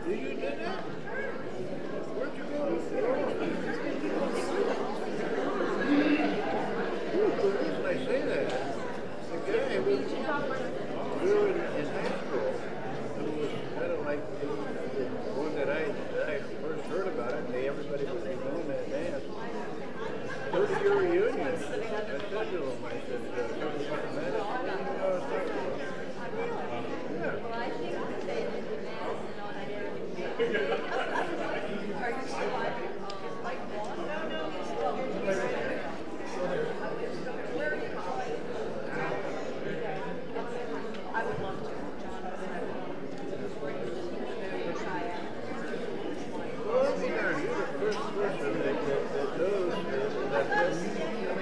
Did you do that? Where'd you go? The reason I say that, the guy who we were in high school, who was kind of like the one that I first heard about it, and everybody was doing that dance. 30-year reunion. I said to him, I said, man, I was talking about.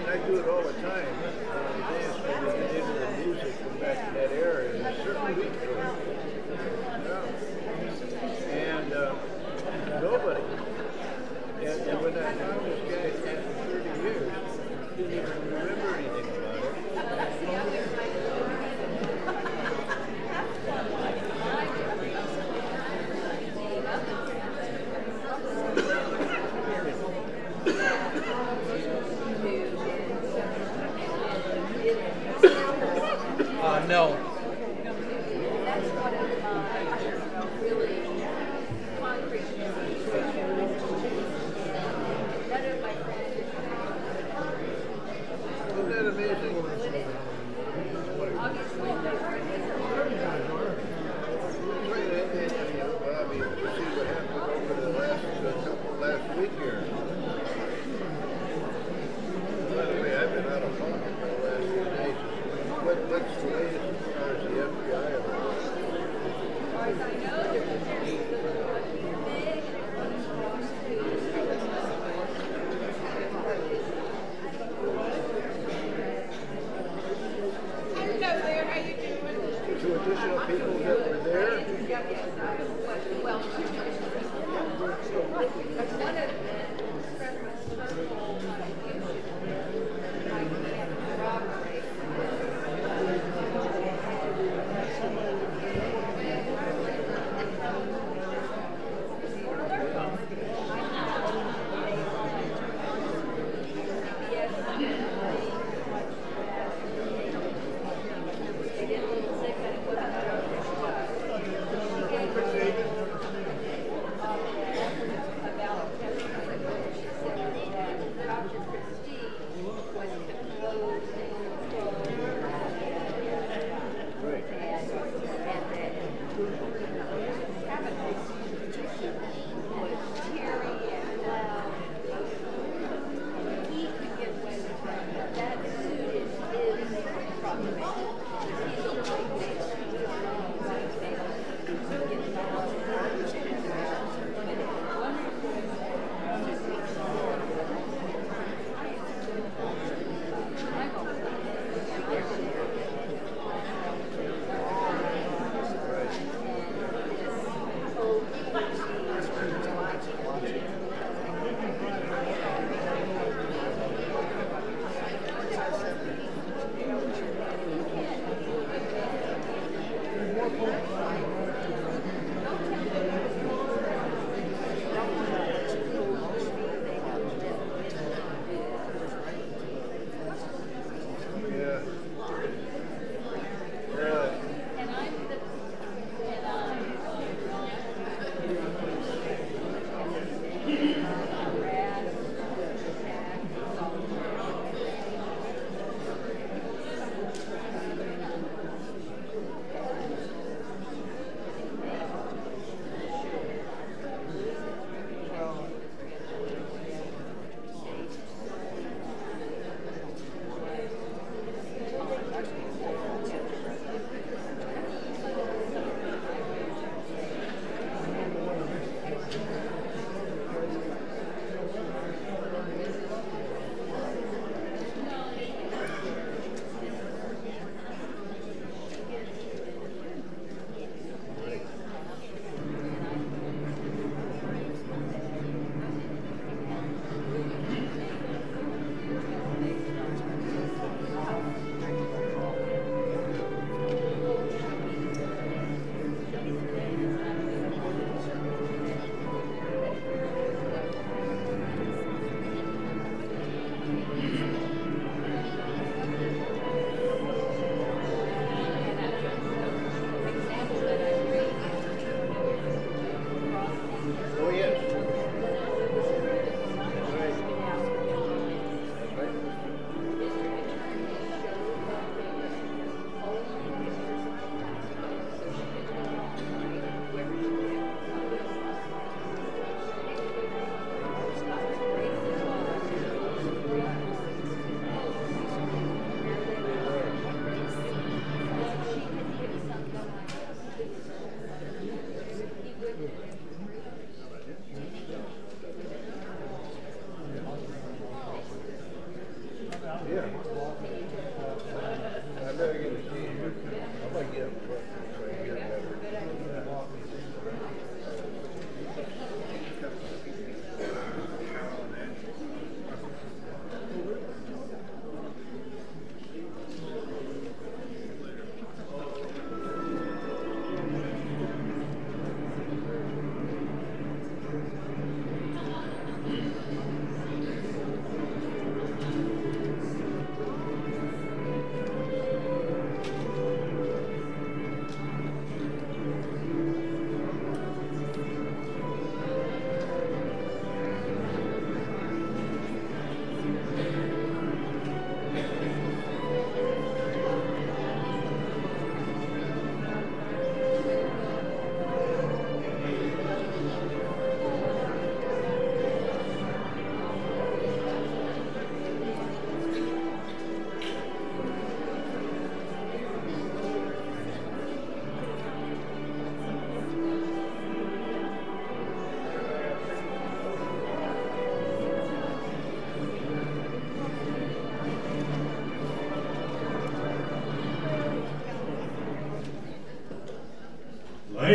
I do it all the time. I dance, I get into the music from back in that era, and there's certain beats to it. Yeah. And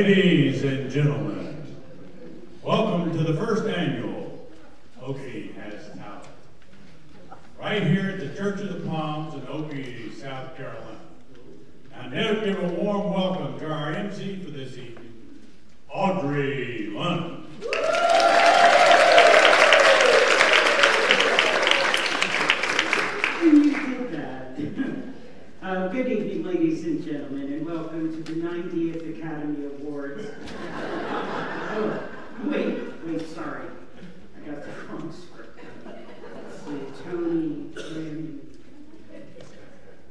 Ladies and gentlemen, welcome to the first annual Okie Has Talent, right here at the Church of the Palms in Okie, South Carolina. Now, now give a warm welcome to our MC for this evening, Audrey Lund. Good evening, ladies and gentlemen, and welcome to the 90th Academy Awards. Oh, wait, sorry. I got the wrong script. Let's see, Tony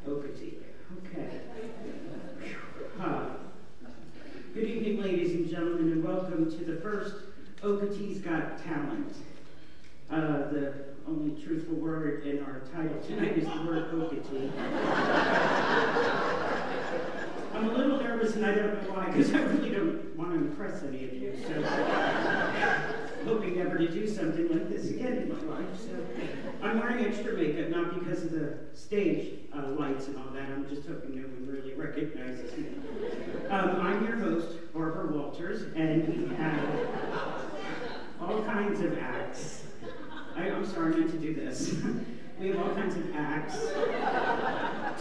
Okatee. Okay. Good evening, ladies and gentlemen, and welcome to the first Okatee's Got Talent. The only truthful word in our title tonight is the word Okatee. I'm a little nervous and I don't know why, because I really don't want to impress any of you, so hoping never to do something like this again in my life. So I'm wearing extra makeup, not because of the stage lights and all that. I'm just hoping no one really recognizes me. I'm your host, Barbara Walters, and we have all kinds of acts. I'm sorry, I meant to do this. We have all kinds of acts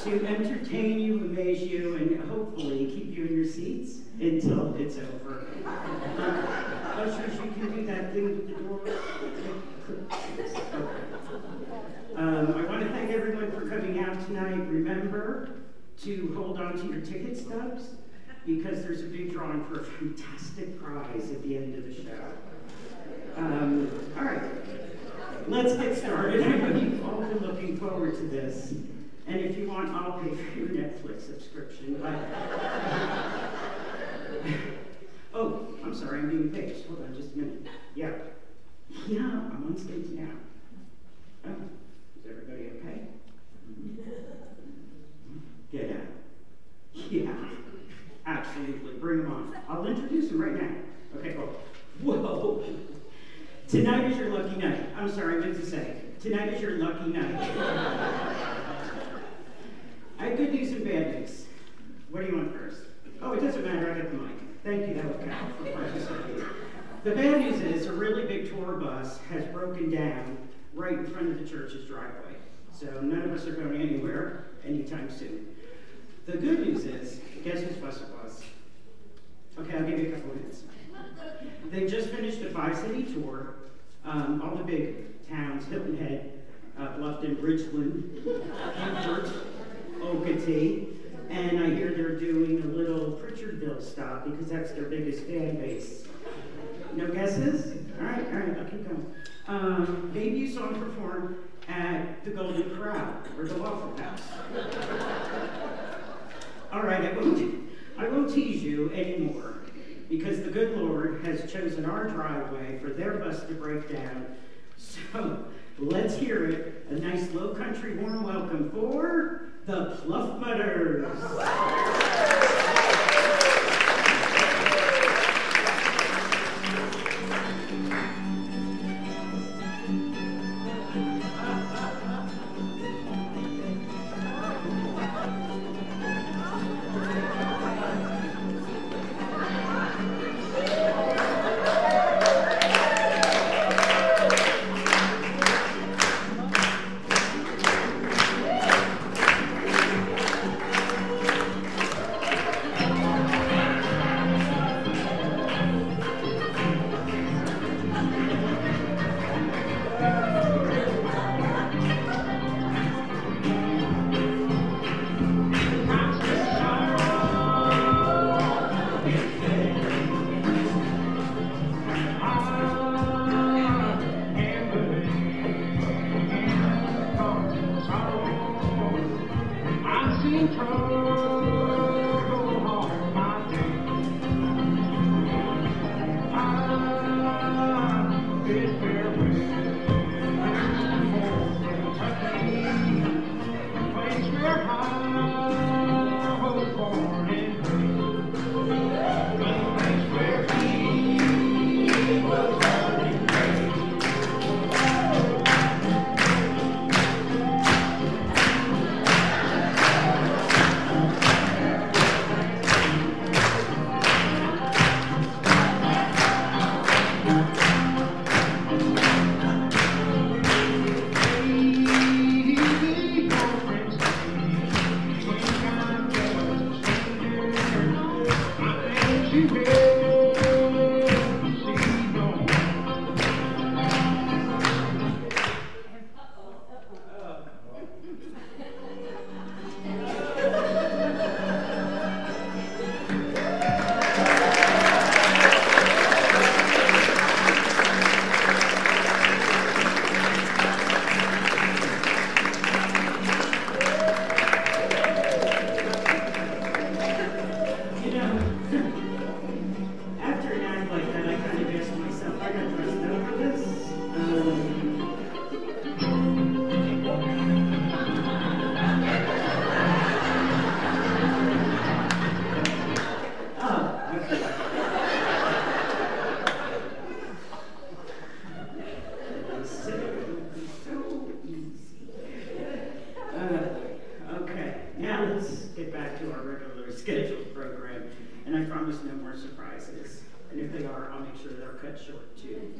to entertain you, amaze you, and hopefully keep you in your seats until it's over. Ushers, you can do that thing with the door. I want to thank everyone for coming out tonight. Remember to hold on to your ticket stubs because there's a big drawing for a fantastic prize at the end of the show. All right. Let's get started. I know you've all been looking forward to this. And if you want, I'll pay for your Netflix subscription. But oh, I'm sorry, I'm being paged. Hold on just a minute. Yeah, I'm on stage now. Oh, is everybody okay? Get out. Yeah, absolutely. Bring them on. I'll introduce them right now. Okay, cool. Whoa. Tonight is your lucky night. I'm sorry, I meant to say. Tonight is your lucky night. I have good news and bad news. What do you want first? Oh, it doesn't matter, I got the mic. Thank you, that was Cal for participating. The bad news is a really big tour bus has broken down right in front of the church's driveway. So none of us are going anywhere anytime soon. The good news is, guess whose bus it was? Okay, I'll give you a couple minutes. They just finished a 5-city tour. All the big towns, Hilton Head, Bluffton, Bridgeland, Beaufort, Okatee, and I hear they're doing a little Pritchardville stop because that's their biggest fan base. No guesses? All right, I'll keep going. Maybe you saw them perform at the Golden Corral or the Waffle House. All right, I won't tease you anymore, because the good Lord has chosen our driveway for their bus to break down. So let's hear it. A nice low country warm welcome for the Pluff Mutters. they are, I'll make sure they're cut short too.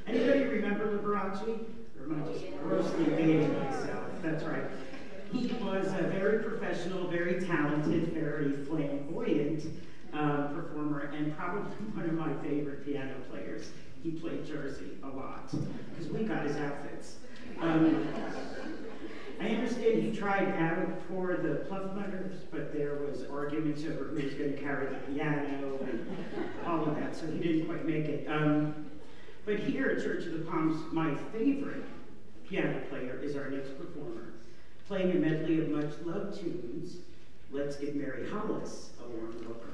Anybody remember Liberace? Or am I just grossly dating myself? That's right. He was a very professional, very talented, very flamboyant performer, and probably one of my favorite piano players. He played Jersey a lot, because we got his outfits. I understand he tried out for the Pluffmutters, but there was arguments over who was going to carry the piano and all of that, so he didn't quite make it. But here at Church of the Palms, my favorite piano player is our next performer. Playing a medley of much-loved tunes, let's give Mary Hollis a warm welcome.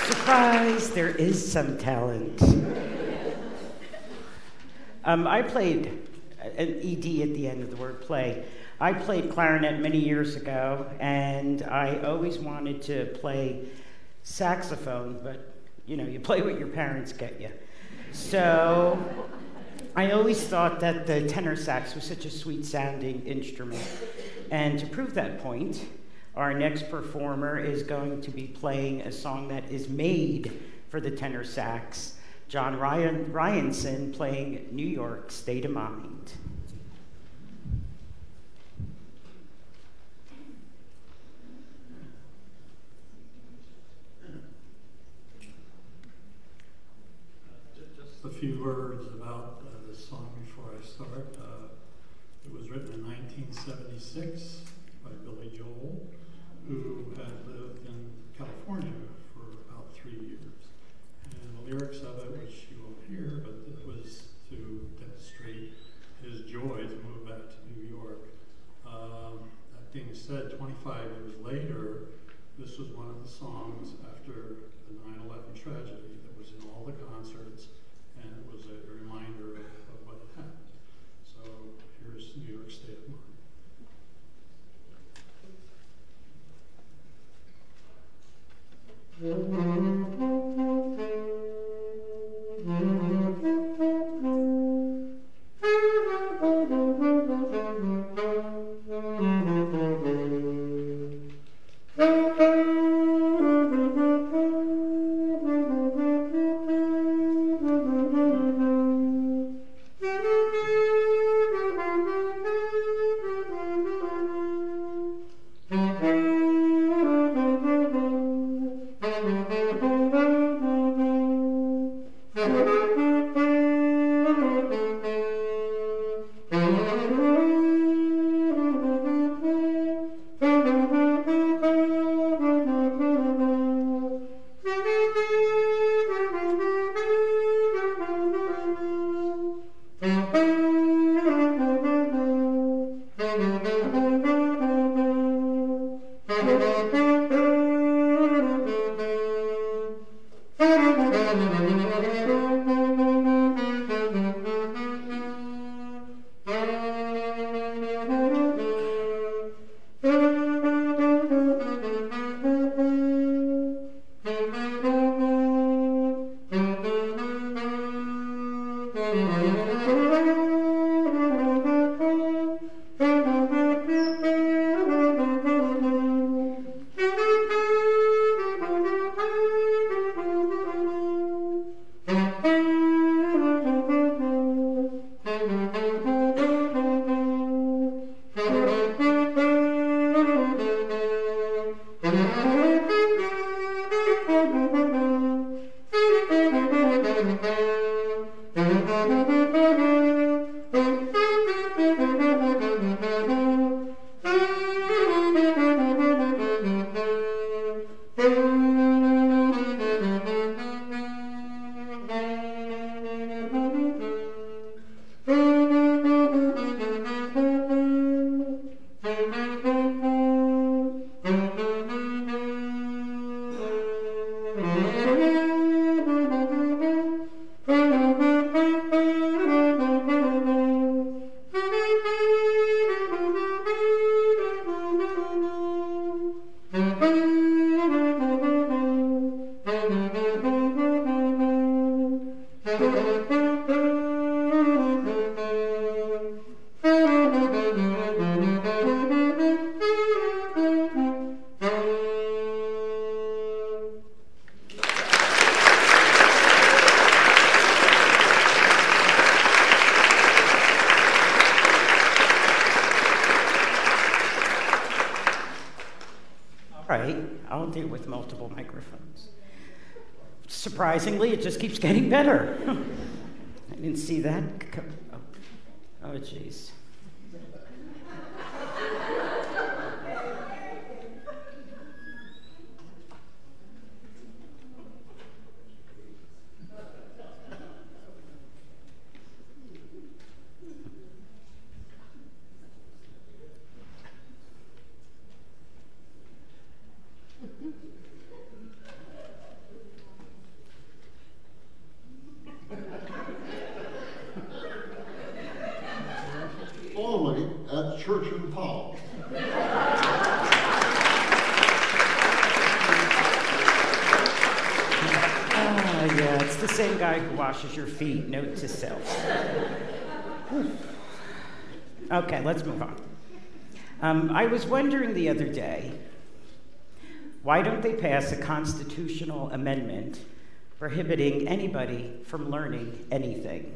Surprise, there is some talent. I played an ED at the end of the word play. I played clarinet many years ago, and I always wanted to play saxophone, but you play what your parents get you. So I always thought that the tenor sax was such a sweet sounding instrument. And to prove that point, our next performer is going to be playing a song that is made for the tenor sax, John Ryanson playing New York State of Mind. Just a few words about this song before I start. It was written in 1976 by Billy Joel, who had lived in California for about 3 years. And the lyrics of it, which you won't hear, but it was to demonstrate his joy to move back to New York. That being said, 25 years later, this was one of the songs after the 9/11 tragedy that was in all the concerts, and it was a reminder of what had happened. So here's New York State of Mind. I'll do it with multiple microphones. Surprisingly, it just keeps getting better. I didn't see that. Oh, jeez. same guy who washes your feet, note to self. Okay, let's move on. I was wondering the other day, why don't they pass a constitutional amendment prohibiting anybody from learning anything?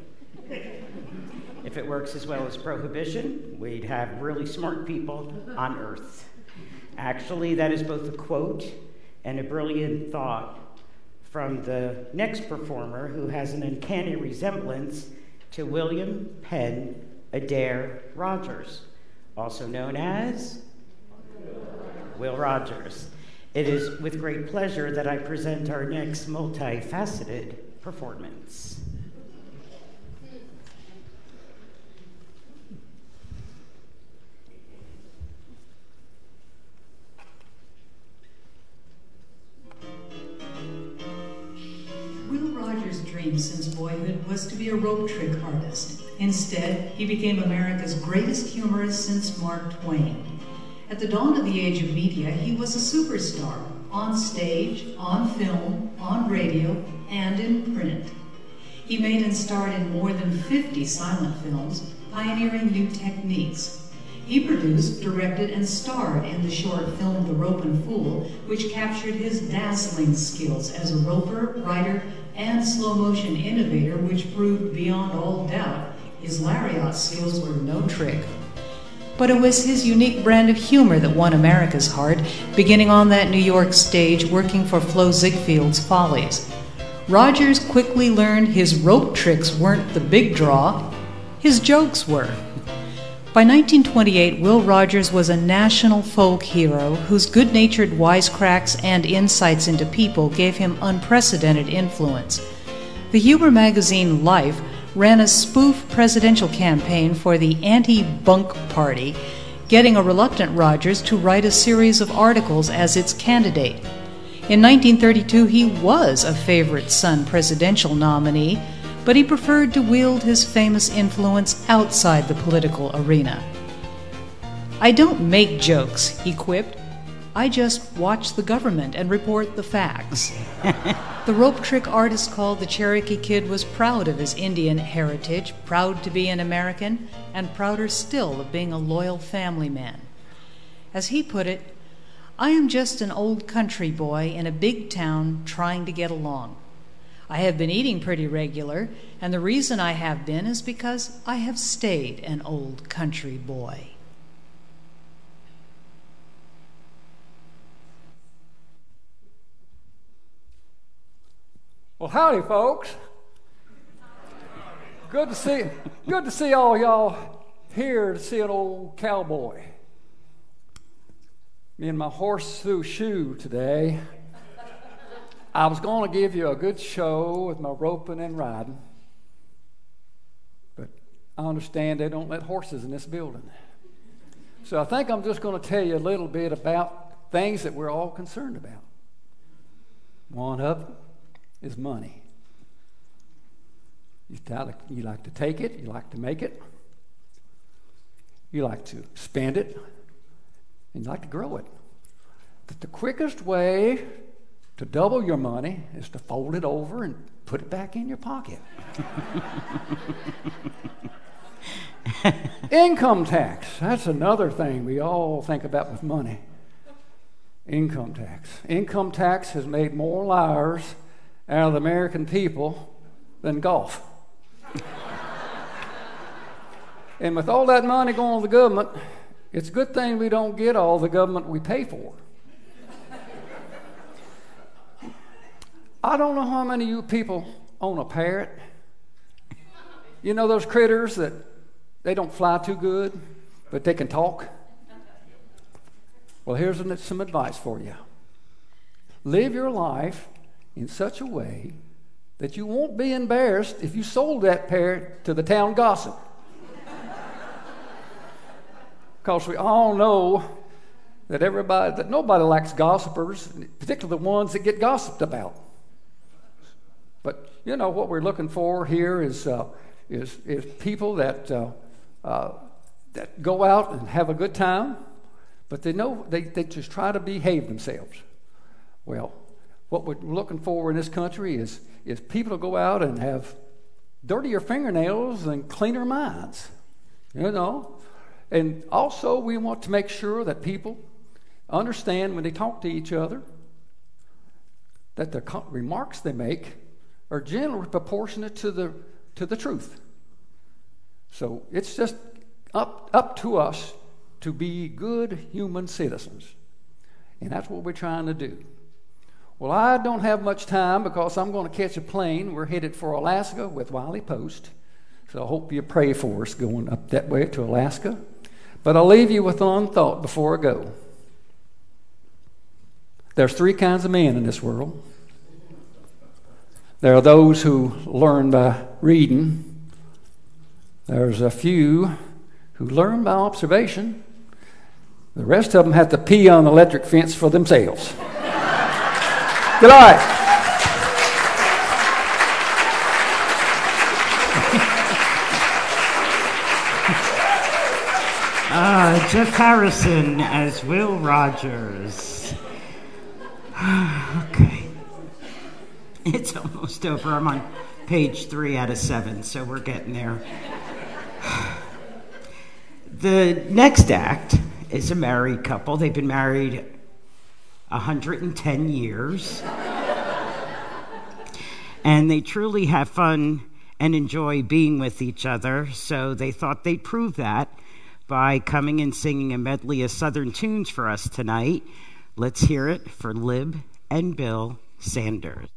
If it works as well as prohibition, we'd have really smart people on Earth. Actually, that is both a quote and a brilliant thought from the next performer, who has an uncanny resemblance to William Penn Adair Rogers, also known as Will Rogers. It is with great pleasure that I present our next multifaceted performance. Will Rogers' dream since boyhood was to be a rope trick artist. Instead, he became America's greatest humorist since Mark Twain. At the dawn of the age of media, he was a superstar, on stage, on film, on radio, and in print. He made and starred in more than 50 silent films, pioneering new techniques. He produced, directed, and starred in the short film The Ropin' Fool, which captured his dazzling skills as a roper, writer, and slow-motion innovator, which proved beyond all doubt his lariat skills were no trick. But it was his unique brand of humor that won America's heart, beginning on that New York stage working for Flo Ziegfeld's Follies. Rogers quickly learned his rope tricks weren't the big draw, his jokes were. By 1928, Will Rogers was a national folk hero whose good-natured wisecracks and insights into people gave him unprecedented influence. The humor magazine Life ran a spoof presidential campaign for the Anti-Bunk Party, getting a reluctant Rogers to write a series of articles as its candidate. In 1932, he was a favorite son presidential nominee, but he preferred to wield his famous influence outside the political arena. "I don't make jokes," he quipped. "I just watch the government and report the facts." The rope trick artist called the Cherokee Kid was proud of his Indian heritage, proud to be an American, and prouder still of being a loyal family man. As he put it, "I am just an old country boy in a big town trying to get along. I have been eating pretty regular, and the reason I have been is because I have stayed an old country boy." Well, howdy, folks. Good to see all y'all here to see an old cowboy. Me and my horse through shoe today. I was going to give you a good show with my roping and riding, but I understand they don't let horses in this building. So I think I'm just going to tell you a little bit about things that we're all concerned about. One of them is money. You like to take it, you like to make it, you like to spend it, and you like to grow it. But the quickest way to double your money is to fold it over and put it back in your pocket. Income tax. That's another thing we all think about with money. Income tax. Income tax has made more liars out of the American people than golf. And with all that money going to the government, it's a good thing we don't get all the government we pay for. I don't know how many of you people own a parrot. You know those critters that they don't fly too good, but they can talk? Well, here's some advice for you. Live your life in such a way that you won't be embarrassed if you sold that parrot to the town gossip. Because we all know that nobody likes gossipers, particularly the ones that get gossiped about. But you know what we're looking for here is people that go out and have a good time, but they know they just try to behave themselves. Well, what we're looking for in this country is people to go out and have dirtier fingernails and cleaner minds, you know. And also we want to make sure that people understand when they talk to each other that the remarks they make are generally proportionate to the truth. So it's just up to us to be good human citizens. And that's what we're trying to do. Well, I don't have much time because I'm going to catch a plane. We're headed for Alaska with Wiley Post. So I hope you pray for us going up that way to Alaska. But I'll leave you with one thought before I go. There's three kinds of men in this world. There are those who learn by reading. There's a few who learn by observation. The rest of them have to pee on the electric fence for themselves. Good night. Jeff Harrison as Will Rogers. Okay. It's almost over. I'm on page 3 out of 7, so we're getting there. The next act is a married couple. They've been married 110 years. And they truly have fun and enjoy being with each other, so they thought they'd prove that by coming and singing a medley of Southern tunes for us tonight. Let's hear it for Lib and Bill Sanders.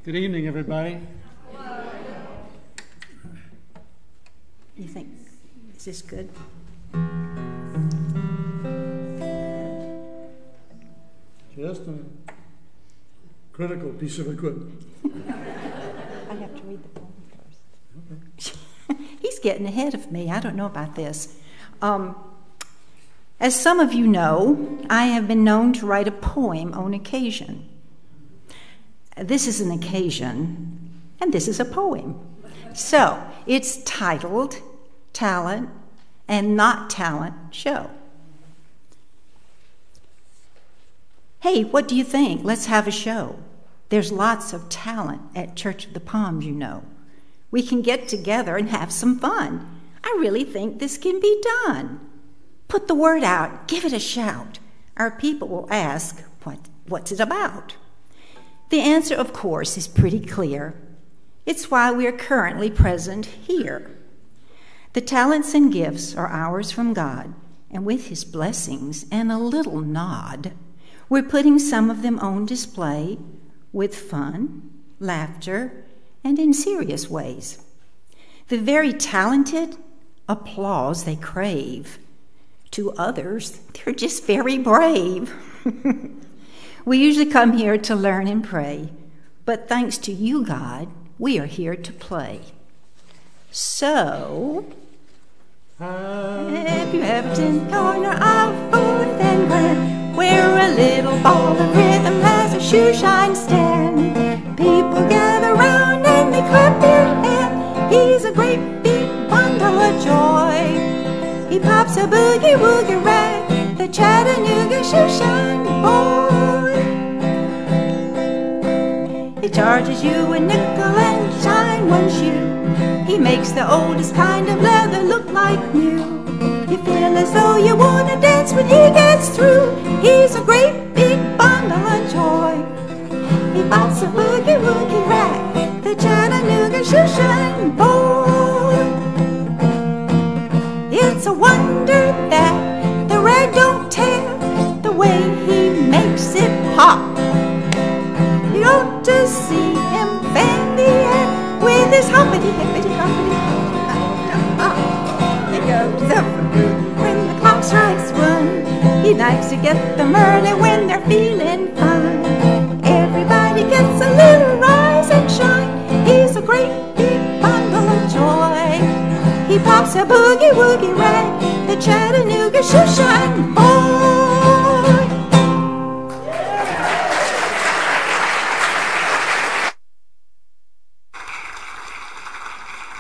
Good evening, everybody. You think, is this good? Just a critical piece of equipment. I have to read the poem first. Okay. He's getting ahead of me. I don't know about this. As some of you know, I have been known to write a poem on occasion. This is an occasion, and this is a poem. So, it's titled Talent and Not Talent Show. Hey, what do you think? Let's have a show. There's lots of talent at Church of the Palms, you know. We can get together and have some fun. I really think this can be done. Put the word out, give it a shout. Our people will ask, what's it about? The answer, of course, is pretty clear. It's why we are currently present here. The talents and gifts are ours from God, and with His blessings and a little nod, we're putting some of them on display with fun, laughter, and in serious ways. The very talented, applause they crave. To others, they're just very brave. We usually come here to learn and pray, but thanks to you, God, we are here to play. So, if you have in corner of 4th and Glen, where a little ball of rhythm has a shoe shine stand, people gather round and they clap their hands. He's a great big bundle of joy. He pops a boogie-woogie rag, the Chattanooga shoe shine boy. He charges you a nickel and shine one shoe. He makes the oldest kind of leather look like new. You feel as though you want to dance when he gets through. He's a great big bundle of joy. He pops a boogie-woogie rag, the Chattanooga shoe shine boy. It's a wonder that the rag don't tear, the way he makes it pop. You ought to see him fan the air with his hoppity-hippity-hoppity hop. He goes up when the clock strikes 1. He likes to get them early when they're feeling fine. Everybody gets a little ride.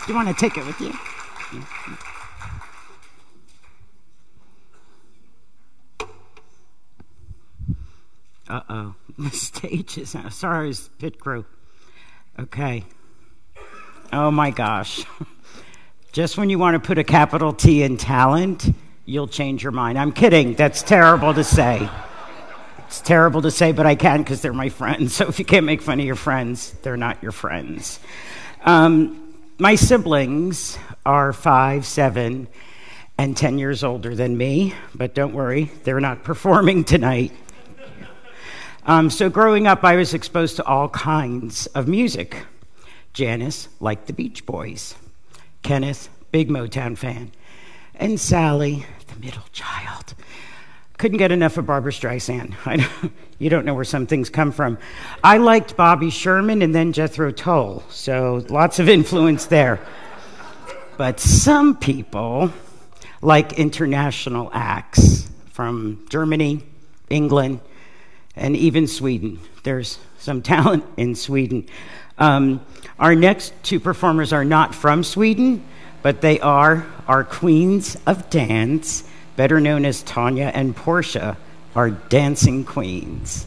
You want to take it with you? Uh-oh. The stage is out. Sorry, pit crew. Okay. Oh, my gosh. Just when you want to put a capital T in talent, you'll change your mind. I'm kidding. That's terrible to say. It's terrible to say, but I can because they're my friends. So if you can't make fun of your friends, they're not your friends. My siblings are 5, 7, and 10 years older than me, but don't worry, they're not performing tonight. So growing up, I was exposed to all kinds of music. Janice liked the Beach Boys. Kenneth, big Motown fan. And Sally, the middle child, couldn't get enough of Barbra Streisand. You don't know where some things come from. I liked Bobby Sherman and then Jethro Tull, so lots of influence there. But some people like international acts from Germany, England, and even Sweden. There's some talent in Sweden. Our next two performers are not from Sweden, but they are our queens of dance, better known as Tanya and Portia, our dancing queens.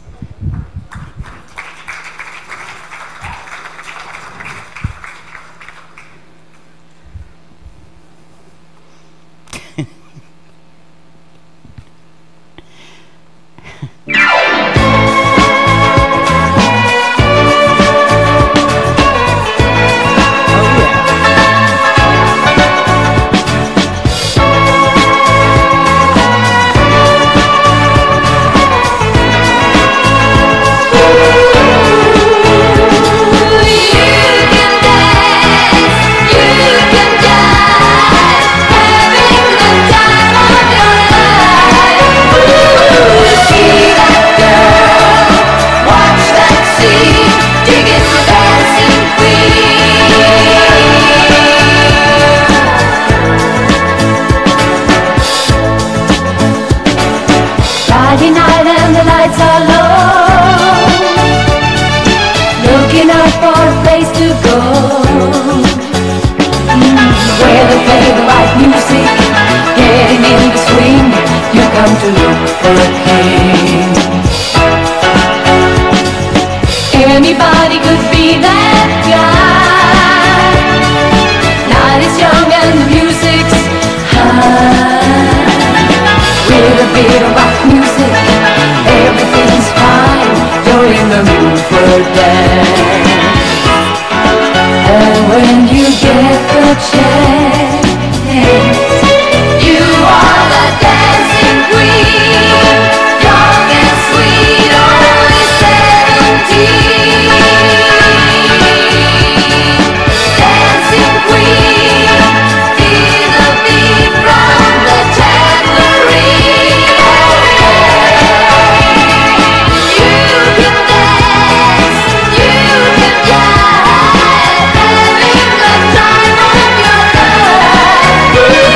Anybody could be that guy. Night is young and the music's high. With a bit of rock music, everything's fine. You're in the mood for a dance. And when you get the chance, you are the dancing queen. Young and sweet, only 17. Dancing queen, feel the beat from the tambourine. You can dance, you can jive, having the time of your life.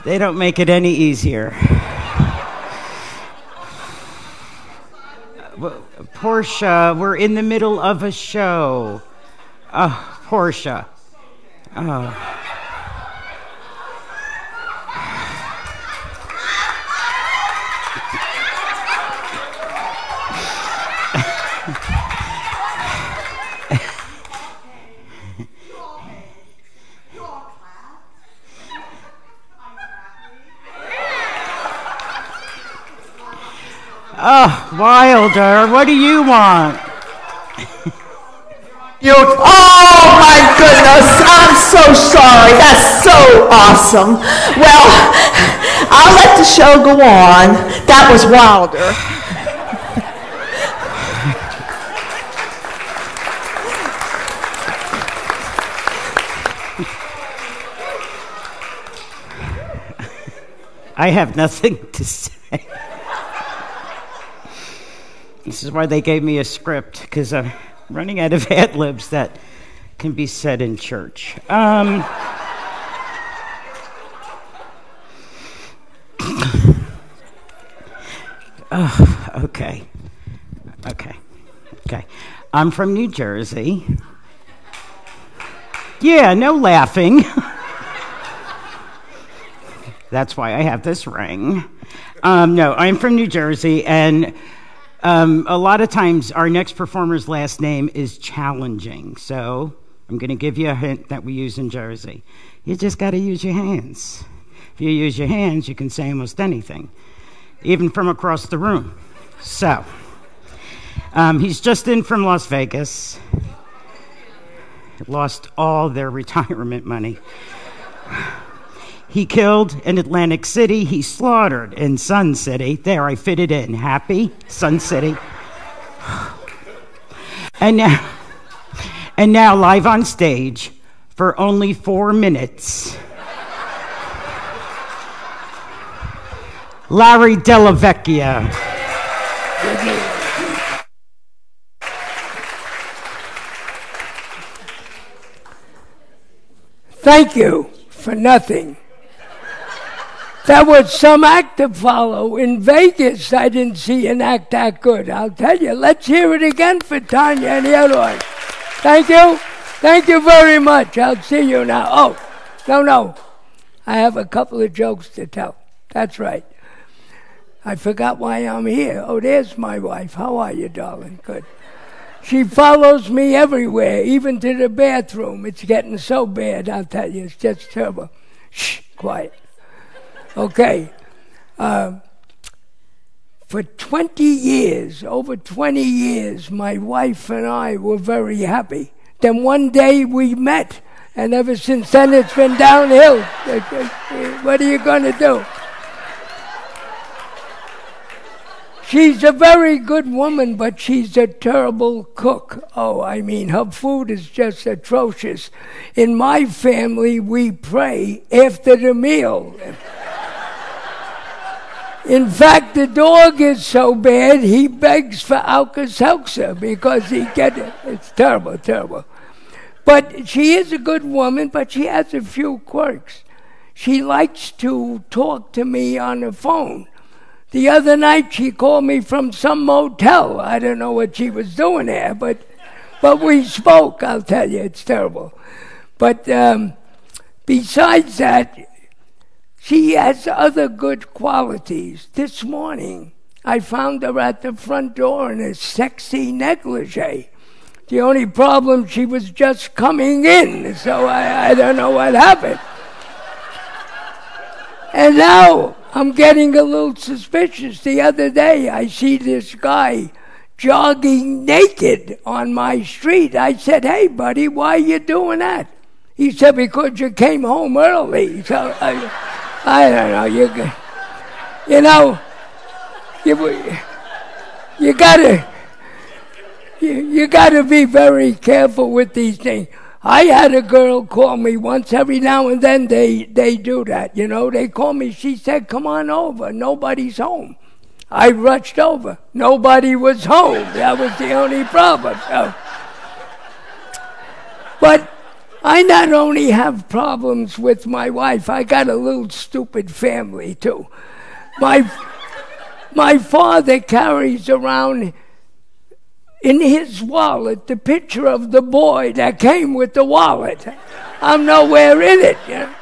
They don't make it any easier. Portia, we're in the middle of a show. Portia. Wilder, what do you want? Oh my goodness, I'm so sorry. That's so awesome. Well, I'll let the show go on. That was Wilder. I have nothing to say. This is why they gave me a script, because I'm running out of ad-libs that can be said in church. Okay. I'm from New Jersey. Yeah, no laughing. That's why I have this ring. No, I'm from New Jersey, and a lot of times our next performer's last name is challenging. So I'm going to give you a hint that we use in Jersey. You just got to use your hands. If you use your hands, you can say almost anything, even from across the room. So he's just in from Las Vegas. Lost all their retirement money. He killed in Atlantic City. He slaughtered in Sun City. There, I fit it in. Happy? Sun City. And now live on stage for only 4 minutes, Larry Della Vecchia. Thank you for nothing. That was some act to follow. In Vegas, I didn't see an act that good. I'll tell you. Let's hear it again for Tanya and the other one. Thank you. Thank you very much. I'll see you now. Oh, no. I have a couple of jokes to tell. That's right. I forgot why I'm here. Oh, there's my wife. How are you, darling? Good. She follows me everywhere, even to the bathroom. It's getting so bad, I'll tell you. It's just terrible. Shh, quiet. Okay. For 20 years, over 20 years, my wife and I were very happy. Then one day we met, and ever since then it's been downhill. What are you going to do? She's a very good woman, but she's a terrible cook. Oh, I mean, her food is just atrocious. In my family, we pray after the meal. In fact, the dog is so bad, he begs for Alka-Seltzer because he gets it. It's terrible, terrible. But she is a good woman, but she has a few quirks. She likes to talk to me on the phone. The other night, she called me from some motel. I don't know what she was doing there, but we spoke, I'll tell you. It's terrible. But besides that, she has other good qualities. This morning, I found her at the front door in a sexy negligee. The only problem, she was just coming in, so I don't know what happened. And now I'm getting a little suspicious. The other day, I see this guy jogging naked on my street. I said, "Hey, buddy, why are you doing that?" He said, "Because you came home early." So I don't know. You gotta be very careful with these things. I had a girl call me once. Every now and then they do that, you know. They call me. She said, "Come on over. Nobody's home." I rushed over. Nobody was home. That was the only problem. So. But I not only have problems with my wife, I got a little stupid family too. My father carries around in his wallet the picture of the boy that came with the wallet. I'm nowhere in it, you know.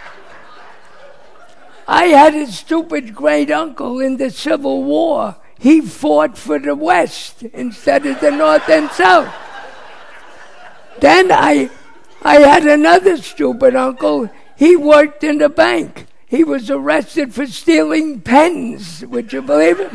I had a stupid great uncle in the Civil War. He fought for the West instead of the North and South. Then I had another stupid uncle. He worked in the bank. He was arrested for stealing pens. Would you believe it?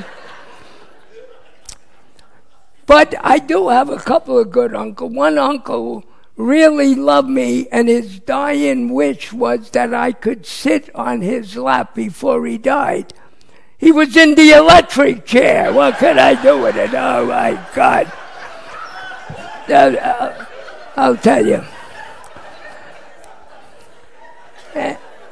But I do have a couple of good uncles. One uncle really loved me, and his dying wish was that I could sit on his lap before he died. He was in the electric chair. What could I do with it? Oh, my God. I'll tell you.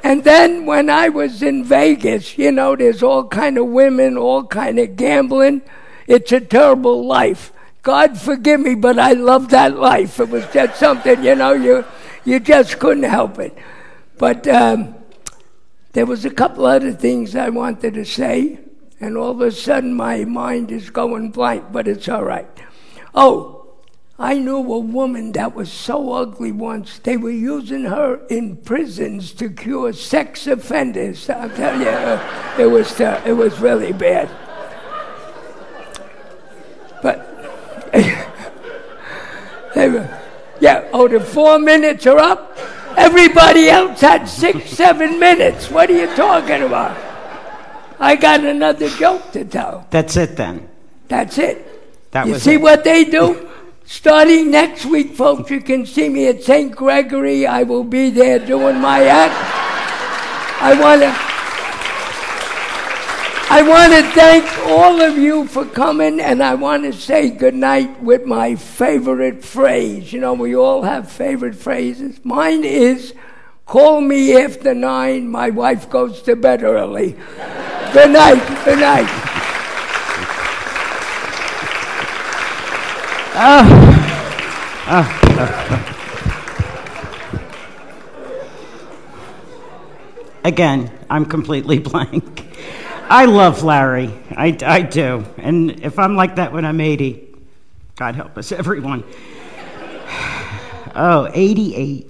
And then when I was in Vegas, you know, there's all kind of women, all kind of gambling. It's a terrible life. God forgive me, but I love that life. It was just something, you know, you just couldn't help it. But there was a couple other things I wanted to say, and all of a sudden my mind is going blank, but it's all right. Oh, I knew a woman that was so ugly once. They were using her in prisons to cure sex offenders. I'll tell you, it was really bad. But the 4 minutes are up. Everybody else had 6, 7 minutes. What are you talking about? I got another joke to tell. That's it then. That's it. That you was see it. what they do? Starting next week, folks, you can see me at St. Gregory. I will be there doing my act. I want to thank all of you for coming, and I want to say goodnight with my favorite phrase. You know, we all have favorite phrases. Mine is, call me after 9. My wife goes to bed early. Good night. Good night. Again, I'm completely blank. I love Larry. I do. And if I'm like that when I'm 80, God help us, everyone. Oh, 88.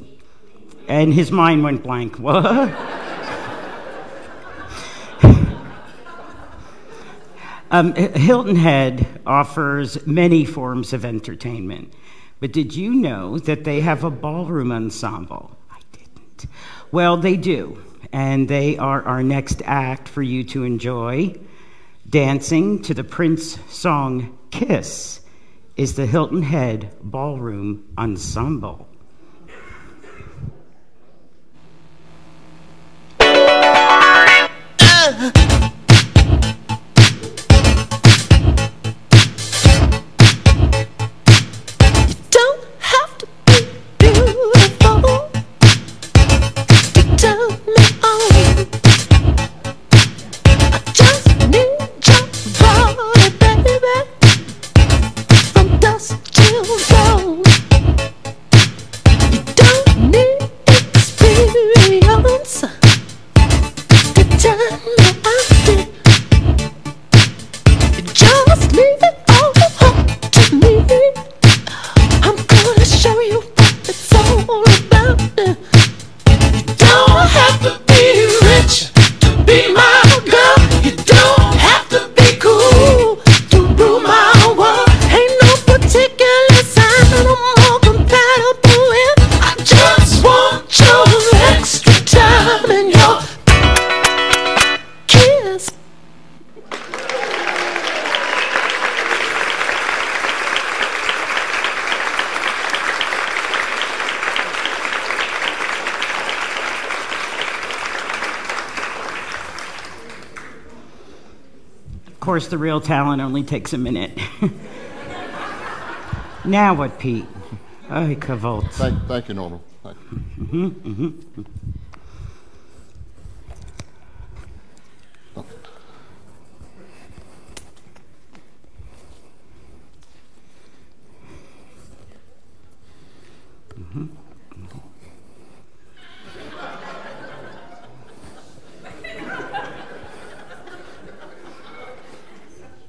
And his mind went blank. What? Hilton Head offers many forms of entertainment. But did you know that they have a ballroom ensemble? I didn't. Well, they do. And they are our next act for you to enjoy. Dancing to the Prince song Kiss is the Hilton Head Ballroom Ensemble. Of course, the real talent only takes a minute. Now what, Pete? Ay, Cavalt. Thank you, Norman. Thank you.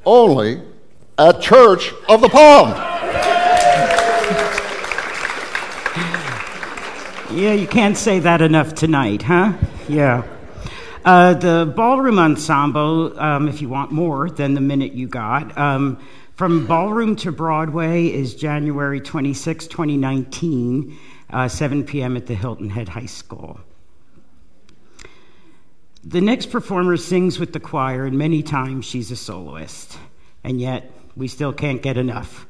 only at Church of the Palm. Yeah, you can't say that enough tonight, huh? Yeah. The ballroom ensemble, if you want more than the minute you got, from Ballroom to Broadway is January 26, 2019, 7 p.m. at the Hilton Head High School. The next performer sings with the choir, and many times she's a soloist, and yet we still can't get enough.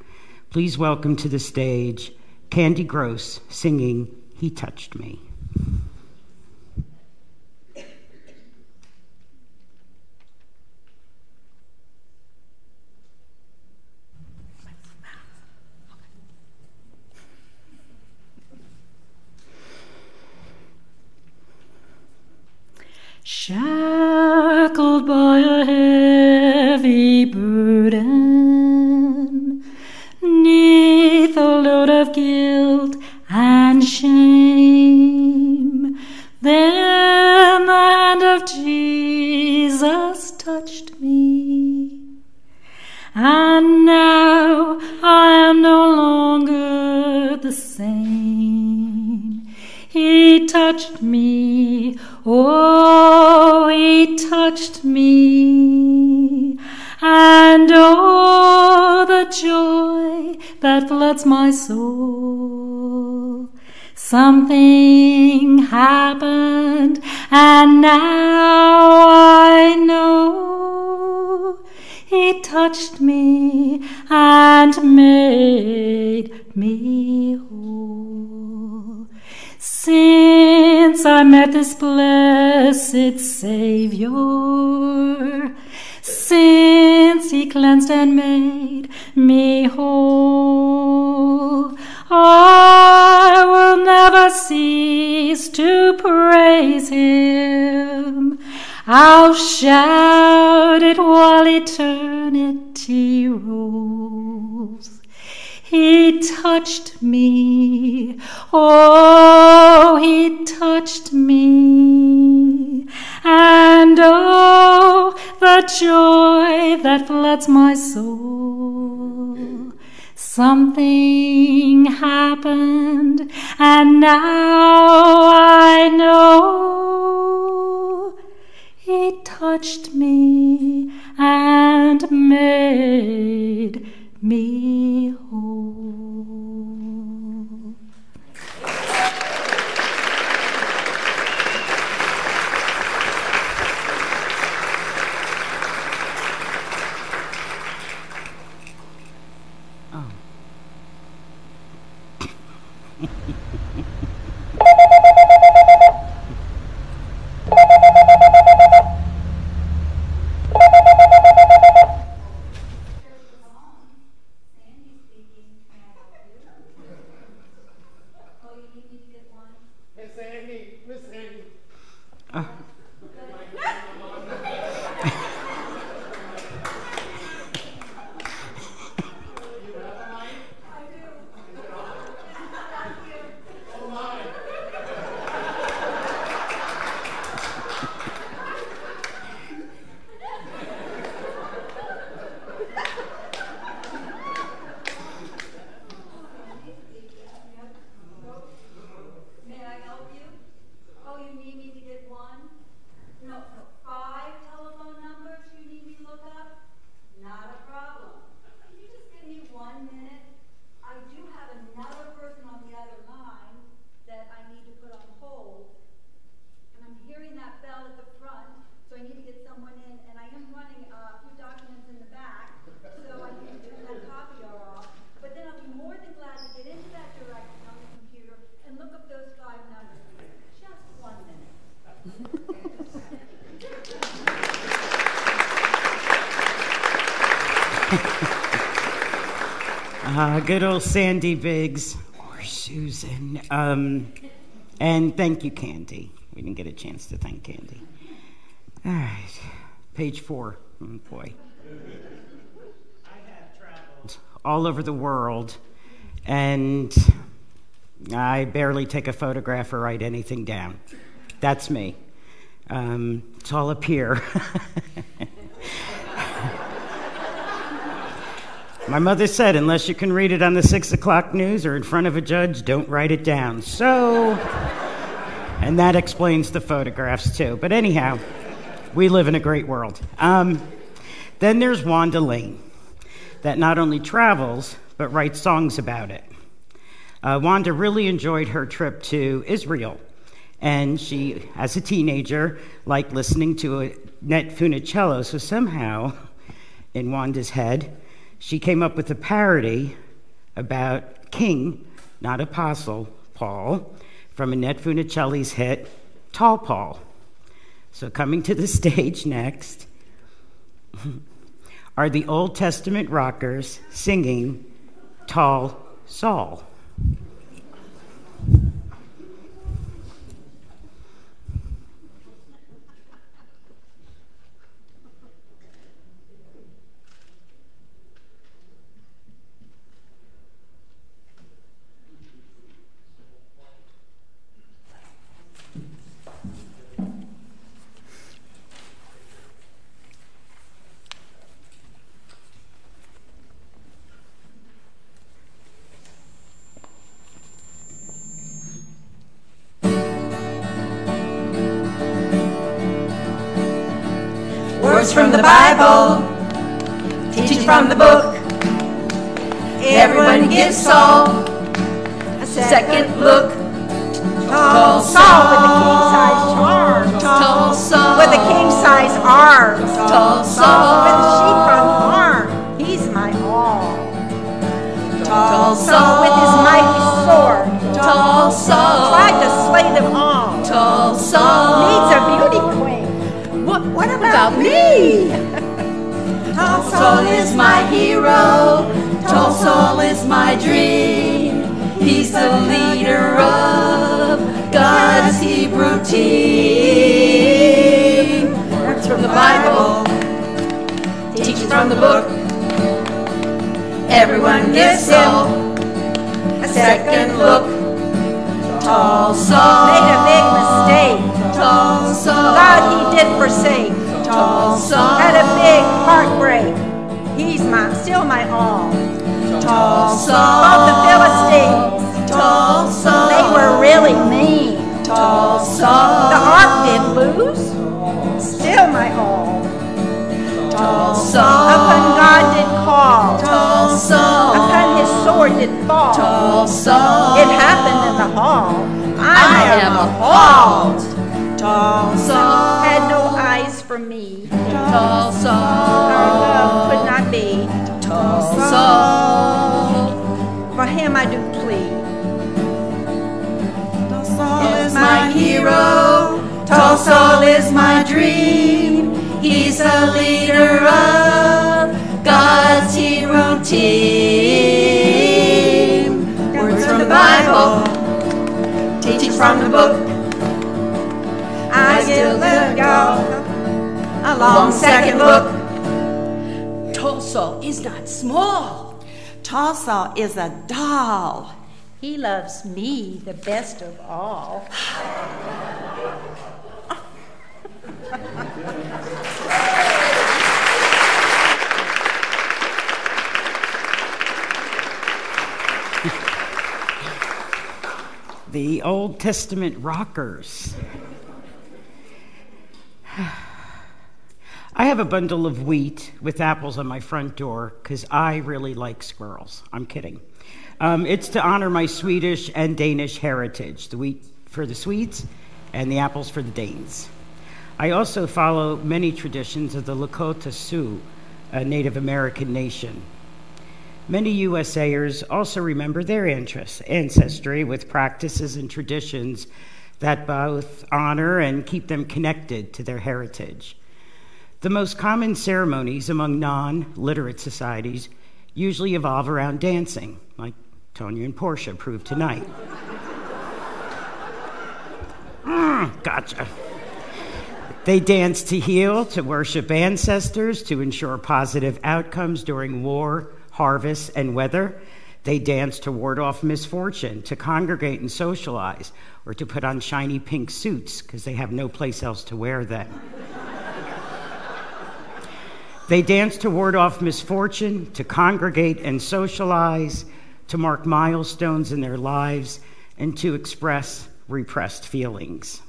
Please welcome to the stage Candy Gross singing "He Touched Me." Shackled by a heavy burden, 'neath a load of guilt and shame, then the hand of Jesus touched me, and now I am no longer the same. He touched me, oh, he touched me, and oh, the joy that floods my soul. Something happened, and now I know he touched me and made me whole. Since I met this blessed Savior, since he cleansed and made me whole, I will never cease to praise him. I'll shout it while eternity rolls. He touched me, oh, he touched me, and oh, the joy that floods my soul. Something happened, and now I know he touched me and made me whole. Oh. Good old Sandy Biggs, or Susan. And thank you, Candy. We didn't get a chance to thank Candy. All right, page 4. Oh, boy. I have traveled all over the world, and I barely take a photograph or write anything down. That's me. It's all up here. My mother said, unless you can read it on the 6 o'clock news or in front of a judge, don't write it down. So, and that explains the photographs too. But anyhow, we live in a great world. Then there's Wanda Lane, that not only travels, but writes songs about it. Wanda really enjoyed her trip to Israel, and she, as a teenager, liked listening to Annette Funicello. So somehow, in Wanda's head, she came up with a parody about King, not Apostle, Paul, from Annette Funicello's hit, Tall Paul. So coming to the stage next are the Old Testament rockers singing Tall Saul. Words from the Bible, teaching from the book. Everyone gives Saul a second look. Tall Saul with the king-size charms. Tall Saul with the king-size arms. Tall Saul with the sheep from harm. He's my all. Tall Saul with his mighty sword. Tall Saul tried to slay them all. Tall Saul needs a beauty queen. What about me? Tall Saul is my hero. Tall Saul is my dream. He's the leader of God's Hebrew team. Words from the Bible, teaching from the book. Everyone gives Saul a second look. Tall Saul made a big mistake. Tall Saul God he did forsake. Tall Saul had a big heartbreak. He's still my all. Tall Saul fought the Philistines. Tall Saul they were really mean. Tall Saul the ark did lose. Still my all. Tall Saul upon God did call. Tall Saul upon his sword did fall. Tall Saul it happened in the hall. I am appalled. Tall Saul had no eyes for me. Tall Saul our love could not be. Tall Saul for him I do plead. Tall Saul is my hero. Tall Saul is my dream. He's a leader of God's hero team. Words from the Bible, teaching from the book. I still let y'all a long second look. Tall Saul is not small. Tall Saul is a doll. He loves me the best of all. The Old Testament rockers. I have a bundle of wheat with apples on my front door because I really like squirrels. I'm kidding. It's to honor my Swedish and Danish heritage, the wheat for the Swedes and the apples for the Danes. I also follow many traditions of the Lakota Sioux, a Native American nation. Many USAers also remember their ancestry with practices and traditions that both honor and keep them connected to their heritage. The most common ceremonies among non-literate societies usually evolve around dancing, like Tonya and Portia proved tonight. Gotcha. They dance to heal, to worship ancestors, to ensure positive outcomes during war, harvest, and weather. They dance to ward off misfortune, to congregate and socialize, or to put on shiny pink suits because they have no place else to wear them. They dance to ward off misfortune, to congregate and socialize, to mark milestones in their lives, and to express repressed feelings.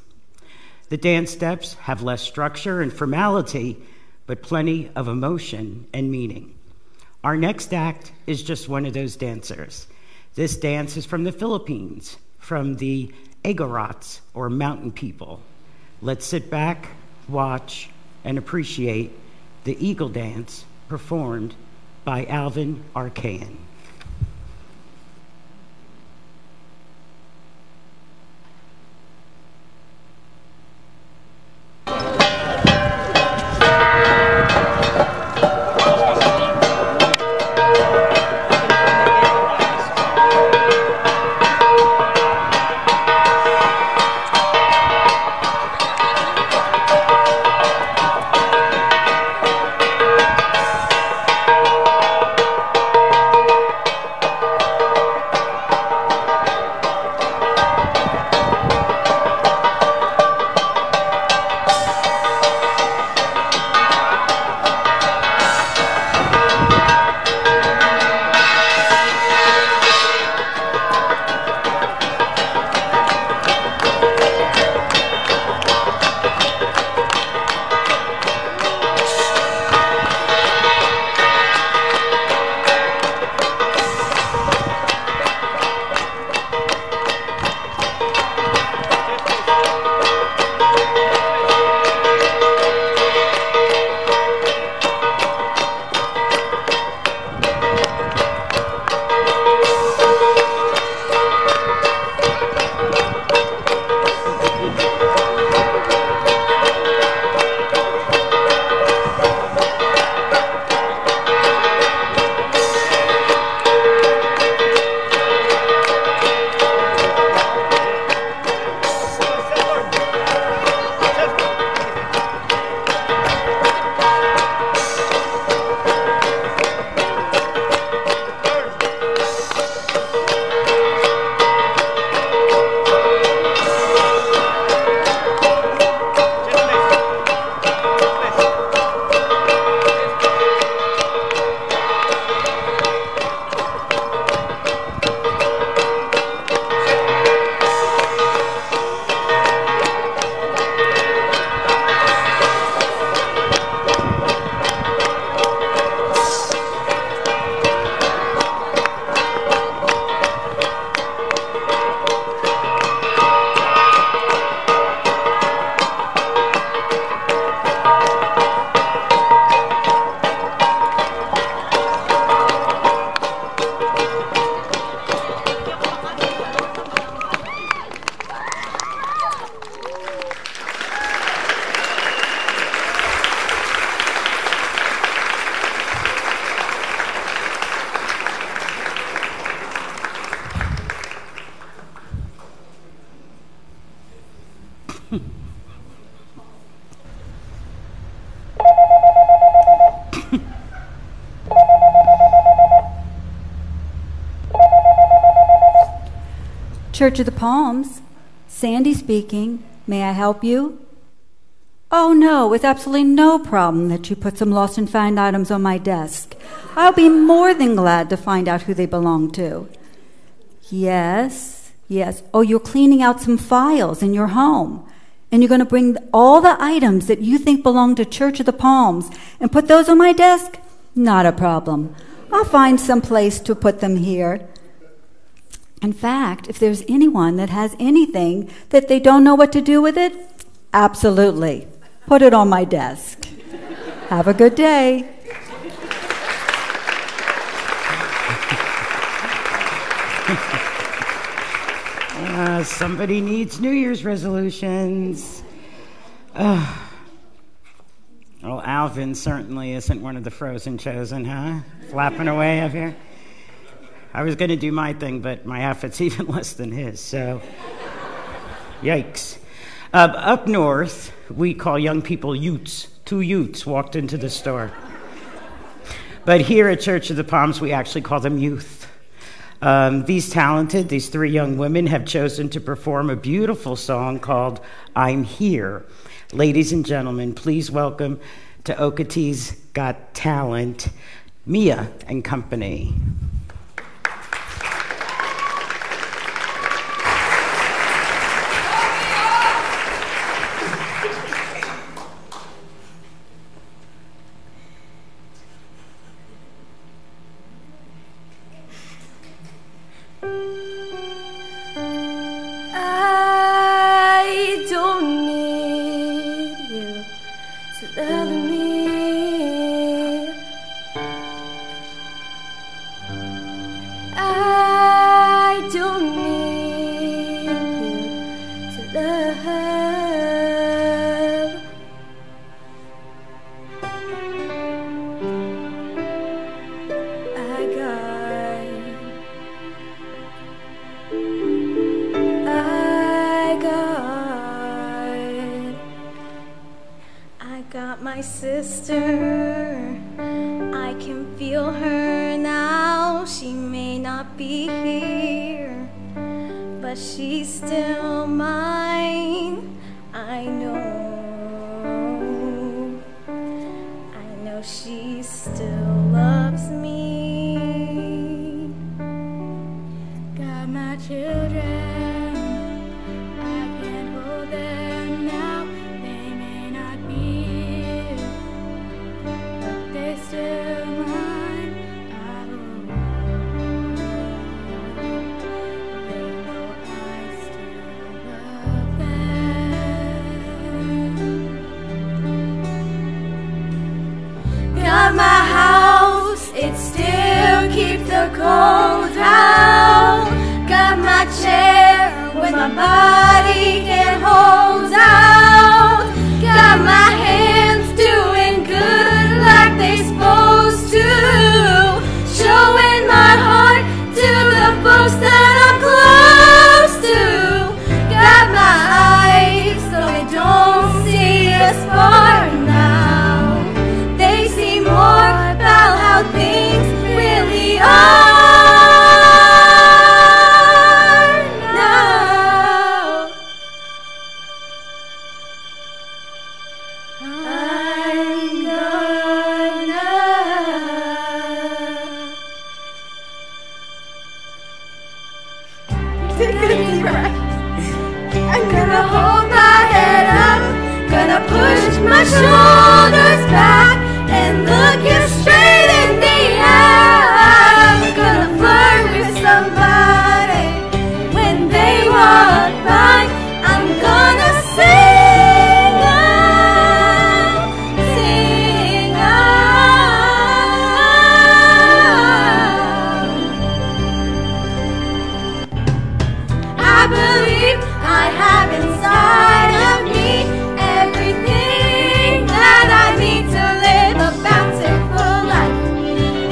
The dance steps have less structure and formality, but plenty of emotion and meaning. Our next act is just one of those dancers. This dance is from the Philippines, from the Igorots, or mountain people. Let's sit back, watch, and appreciate the Eagle Dance performed by Alvin Arcayan. Church of the Palms. Sandy speaking. May I help you? Oh, no, it's absolutely no problem that you put some lost and found items on my desk. I'll be more than glad to find out who they belong to. Yes. Oh, you're cleaning out some files in your home. And you're going to bring all the items that you think belong to Church of the Palms and put those on my desk? Not a problem. I'll find some place to put them here. In fact, if there's anyone that has anything that they don't know what to do with it, absolutely. Put it on my desk. Have a good day. Somebody needs New Year's resolutions. Well, Alvin certainly isn't one of the frozen chosen, huh? Flapping away up here. I was going to do my thing, but my outfit's even less than his, so yikes. Up north, we call young people Utes. 2 Utes walked into the store. But here at Church of the Palms, we actually call them youth. These 3 young women have chosen to perform a beautiful song called I'm Here. Ladies and gentlemen, please welcome to Okeetee's Got Talent, Mia and Company. I don't need you to love me. I don't need you to love. I got my sister. I can feel her now. She may not be here, but she's still mine. I know she still loves me. Got my children, I can't hold them now. They may not be here, but they're still mine. I will they know I still love them. Got my house, it still keeps the cold out. Got my chair when my body can't hold out. Got my hands doing good like they supposed to, showing my heart to the folks that I'm close to. Got my eyes so they don't see us far now. They see more about how things really are. I'm gonna hold my head up, gonna push my shoulders back and look you straight in the eye. I'm gonna flirt with somebody when they walk by. I'm gonna sing out, sing out. I believe I have inside of me everything that I need to live a bountiful life,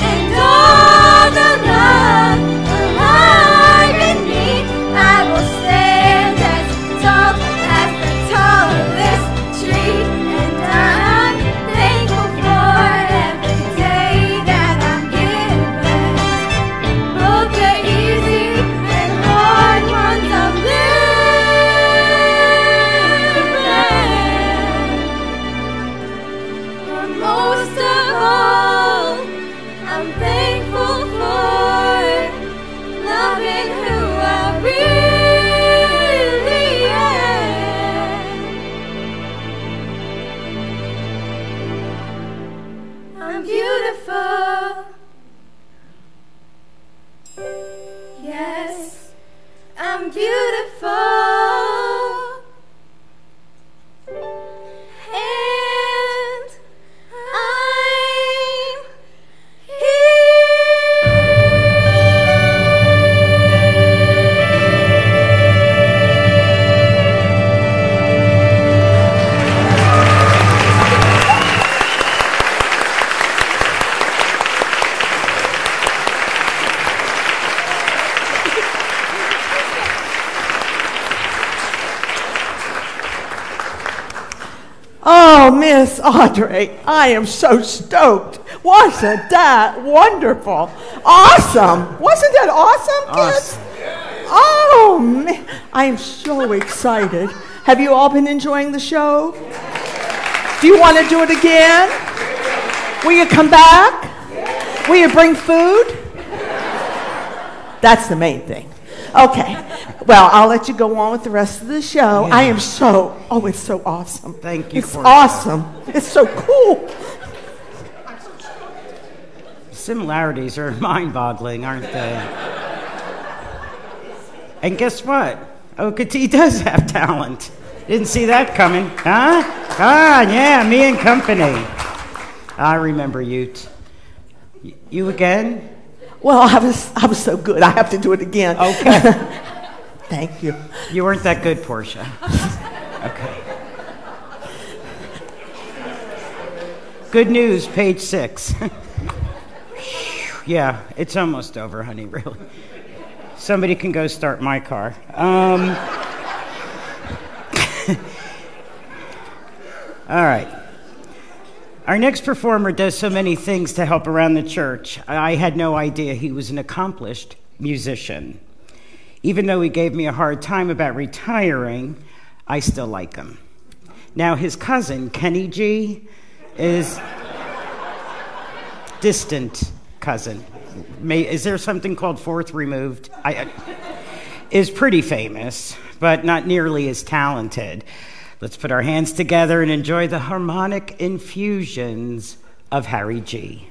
and all the love alive in me. I will stand as tall as the tallest tree, and I'm thankful for every day that I'm given, both the easy and hard ones I'm living. But most of all, I'm thankful for loving who I really am. I'm beautiful. Yes, I'm beautiful. And I'm Oh, Miss Audrey, I am so stoked. Wasn't that wonderful? Awesome. Wasn't that awesome, kids? Oh, man. I am so excited. Have you all been enjoying the show? Do you want to do it again? Will you come back? Will you bring food? That's the main thing. Okay. Well, I'll let you go on with the rest of the show. Yeah. I am so, it's so awesome. Thank you. It's awesome. It's so cool. Similarities are mind-boggling, aren't they? And guess what? Okati does have talent. Didn't see that coming, huh? Ah, yeah, me and company. I remember you. You again? Well, I was so good. I have to do it again. Okay. Thank you. You weren't that good, Portia. Okay. Good news, page 6. Yeah, it's almost over, honey, really. Somebody can go start my car. All right. Our next performer does so many things to help around the church. I had no idea he was an accomplished musician. Even though he gave me a hard time about retiring, I still like him. Now, his cousin, Kenny G, is distant cousin. Is there something called fourth removed? Is pretty famous, but not nearly as talented. Let's put our hands together and enjoy the harmonic infusions of Harry G.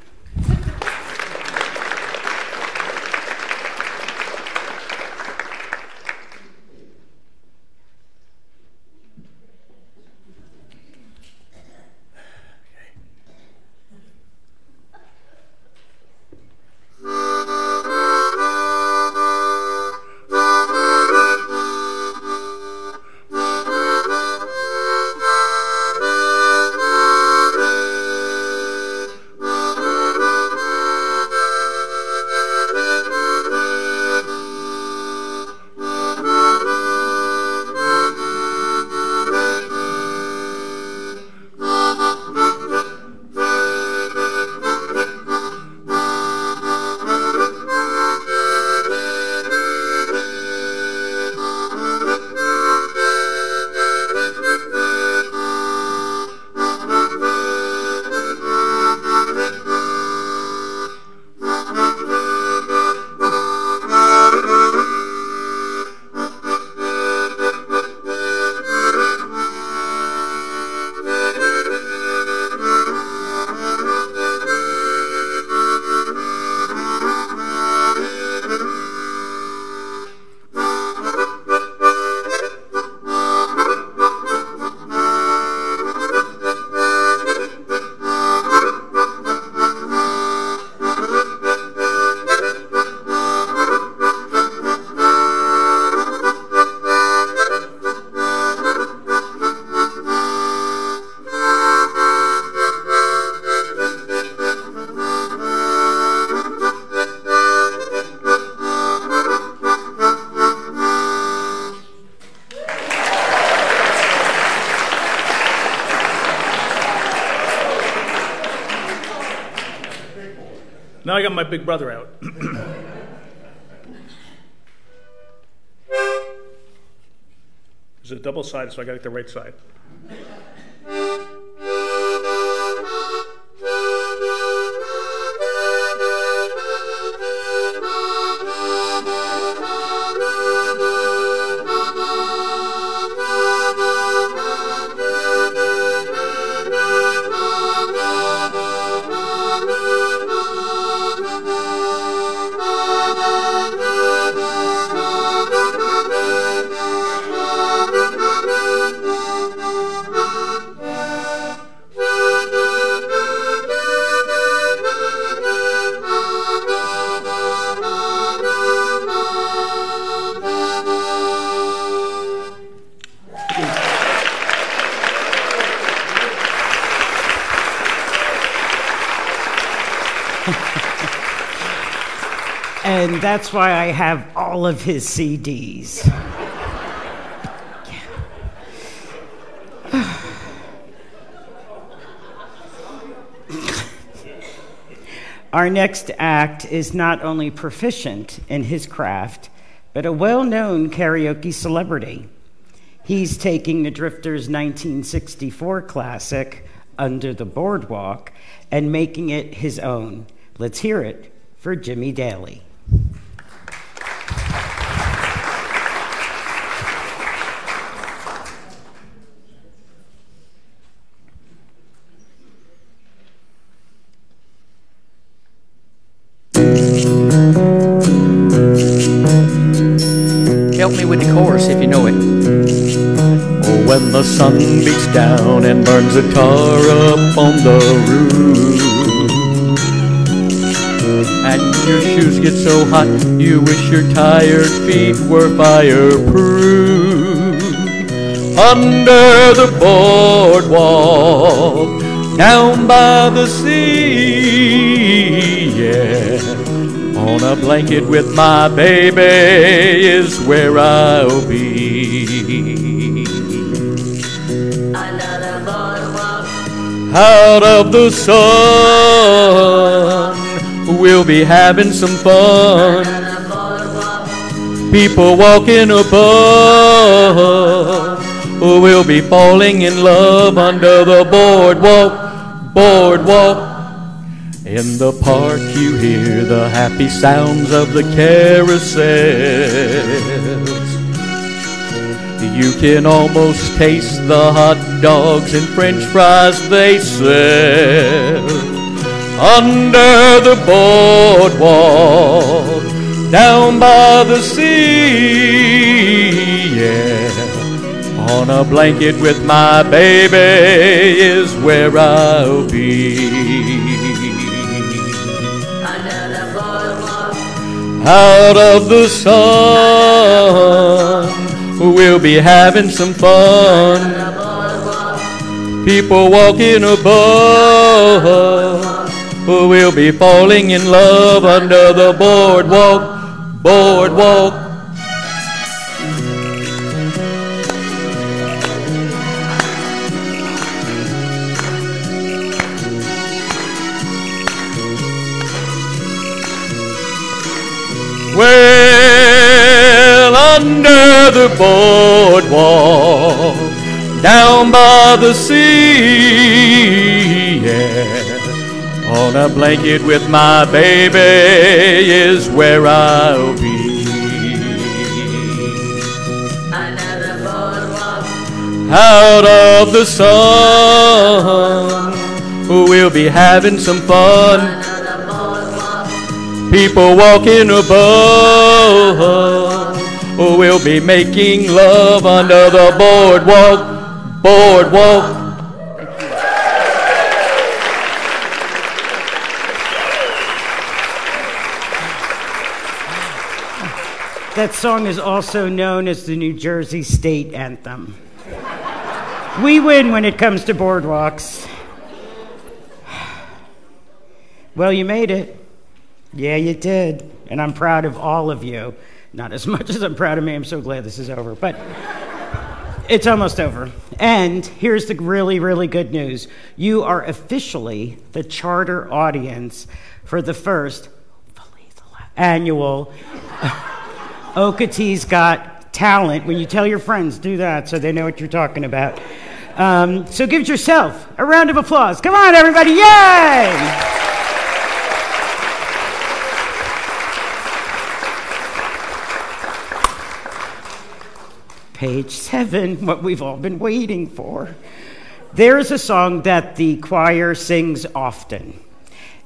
Now I got my big brother out. It's a double sided, so I got to get the right side. And that's why I have all of his CDs. Our next act is not only proficient in his craft, but a well-known karaoke celebrity. He's taking the Drifters' 1964 classic, Under the Boardwalk and making it his own. Let's hear it for Jimmy Daly. Help me with the chorus if you know it. Oh, when the sun beats down and burns the tar up on the roof, and your shoes get so hot you wish your tired feet were fireproof. Under the boardwalk, down by the sea, yeah, on a blanket with my baby is where I'll be. Under the boardwalk, Out of the sun, we'll be having some fun. People walking above, we'll be falling in love under the boardwalk, boardwalk. In the park you hear the happy sounds of the carousels. You can almost taste the hot dogs and french fries they sell. Under the boardwalk, down by the sea, yeah, on a blanket with my baby is where I'll be. Out of the sun, we'll be having some fun. People walking above, we'll be falling in love under the boardwalk, boardwalk. Well, under the boardwalk, down by the sea, yeah, on a blanket with my baby is where I'll be. under the boardwalk, Out of the sun, we'll be having some fun. People walking above, we'll be making love under the boardwalk, boardwalk. That song is also known as the New Jersey State Anthem. We win when it comes to boardwalks. Well, you made it. Yeah, you did. And I'm proud of all of you. Not as much as I'm proud of me. I'm so glad this is over. But it's almost over. And here's the really, really good news. You are officially the charter audience for the first annual Okeetee's Got Talent. When you tell your friends, do that so they know what you're talking about. So give yourself a round of applause. Come on, everybody. Yay! Page 7, what we've all been waiting for. There is a song that the choir sings often,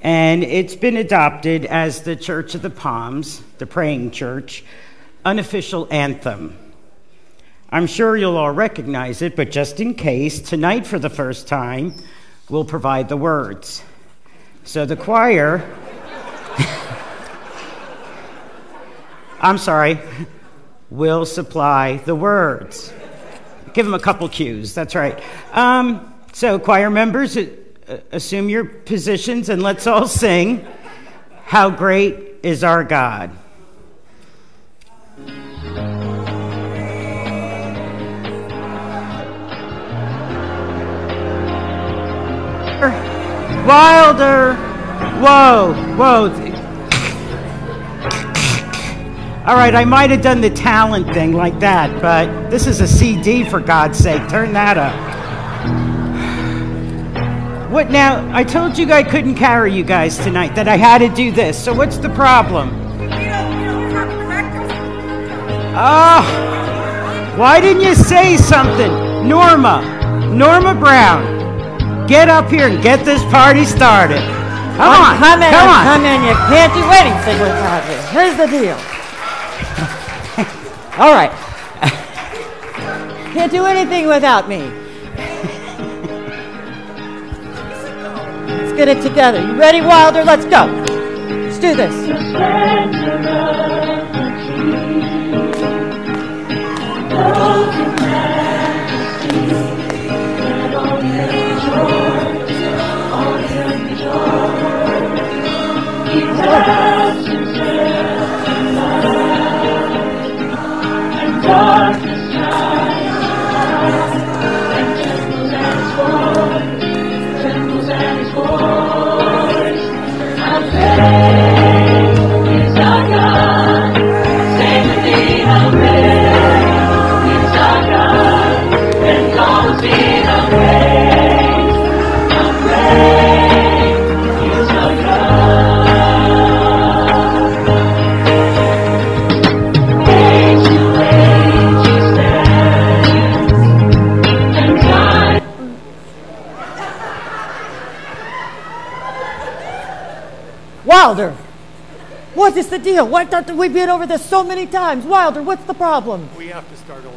and it's been adopted as the Church of the Palms, the praying church, unofficial anthem. I'm sure you'll all recognize it, but just in case, tonight for the first time, we'll provide the words. So the choir, will supply the words. Give them a couple cues, that's right. So choir members, assume your positions and let's all sing, How Great is Our God. Wilder, whoa. All right, I might have done the talent thing like that, but this is a CD, for God's sake. Turn that up. What now? I told you I couldn't carry you guys tonight, that I had to do this. So what's the problem? Oh, why didn't you say something? Norma Brown, get up here and get this party started. Come on. Come in. You can't do anything without me. Here's the deal. All right. Can't do anything without me. Let's get it together. You ready, Wilder? Let's go. Let's do this. Wilder, what is the deal? Why don't we been over this so many times? Wilder, what's the problem? We have to start over.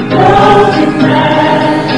Broken man.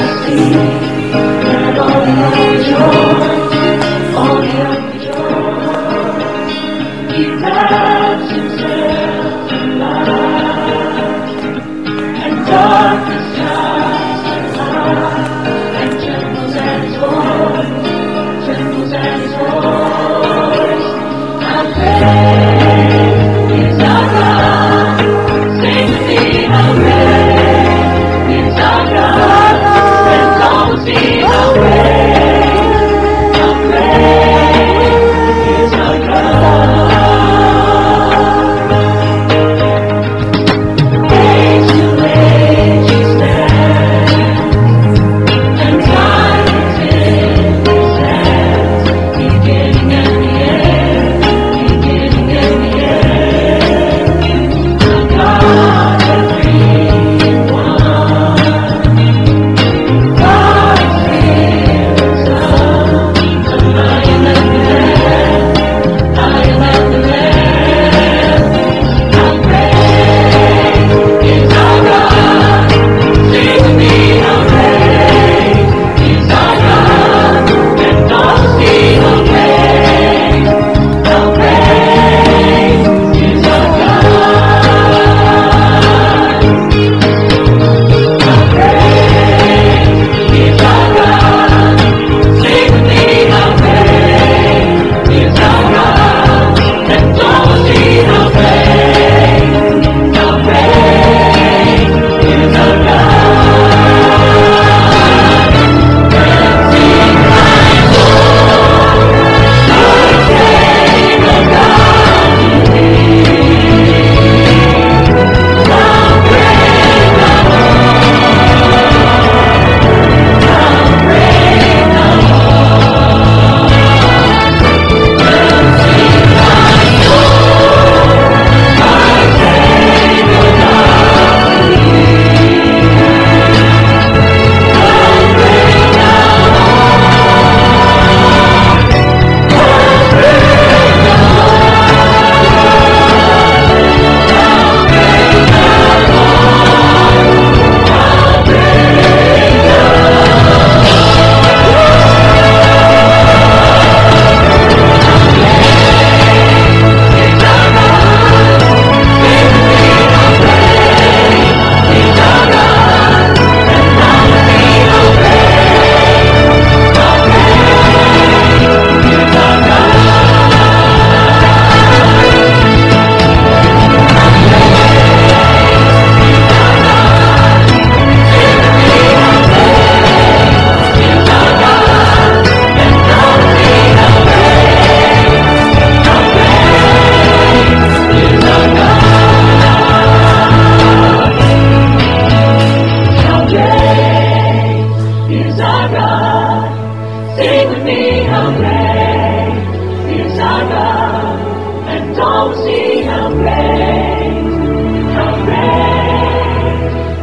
Oh, see how great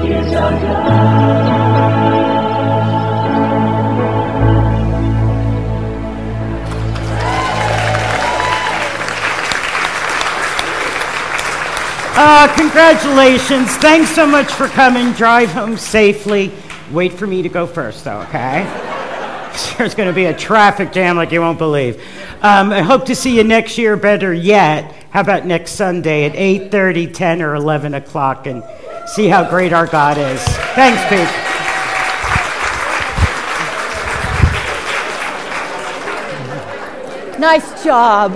is our God. Congratulations. Thanks so much for coming. Drive home safely. Wait for me to go first, though, okay? There's going to be a traffic jam like you won't believe. I hope to see you next year. Better yet, how about next Sunday at 8:30, 10, or 11 o'clock, and see how great our God is. Thanks, Pete. Nice job.